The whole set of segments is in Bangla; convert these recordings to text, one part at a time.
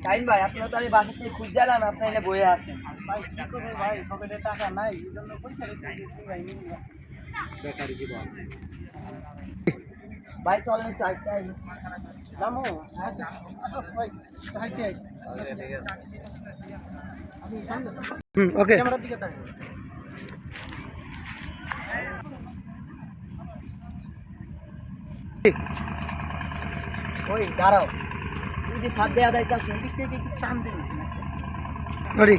শাহিন ভাই, আপনার তো আমি বাসা থেকে খুঁজে এলাম, আপনি এনে বয়ে আছেন। ভাই কি করবো ভাই, পকেটে টাকা নাই, এই জন্য পয়সা ভাই বেকারি জীবন। ভাই চলেন একটু আইতে আই। জামু আচ্ছা আসো ভাই, হাইতে আই। ঠিক আছে। আমি সামনে ওকে। ক্যামেরার দিকে তাকাই। ওই দাঁড়াও, তুমি যে সাত দেওয়া যাইতেছে দিক থেকে একটু টান দিন। রেডি।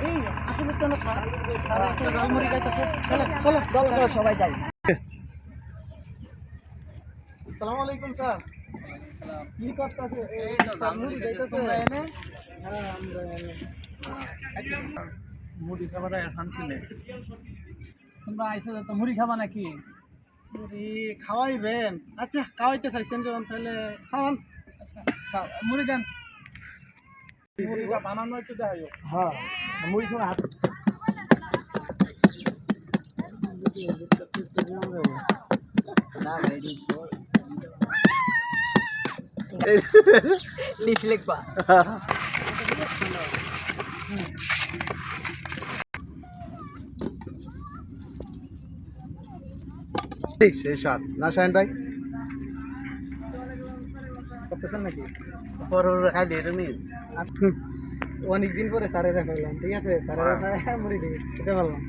এই আসলে তো না স্যার, স্যার একটা রাজমুড়ি গাইতেছে। চলো চলো চলো চলো সবাই যাই। আসসালামু আলাইকুম স্যার। কি করতেছে? এই রাজমুড়ি গাইতেছে। হ্যাঁ আমরা মুড়ি খাবার শান্তি নেই। তোমরা আইসো তো মুড়ি খাবা নাকি? মুড়ি খাওয়াইবেন? আচ্ছা খাওয়াইতে চাইছেন যখন তাহলে খাওয়ান। মুড়ি দেন। মুড়িটা বানানো একটু দেখাইও। হ্যাঁ, মুড়ি সঙ্গে হাত না ভাই, লিখ লিখবা। সেই সাত না শাহিন ভাই? করতেছেন নাকি? পর খাইলে তুমি অনেকদিন পরে স্যারেরা খাইলাম, ঠিক আছে? স্যারেরা মুড়ি দিয়ে খেতে পারলাম।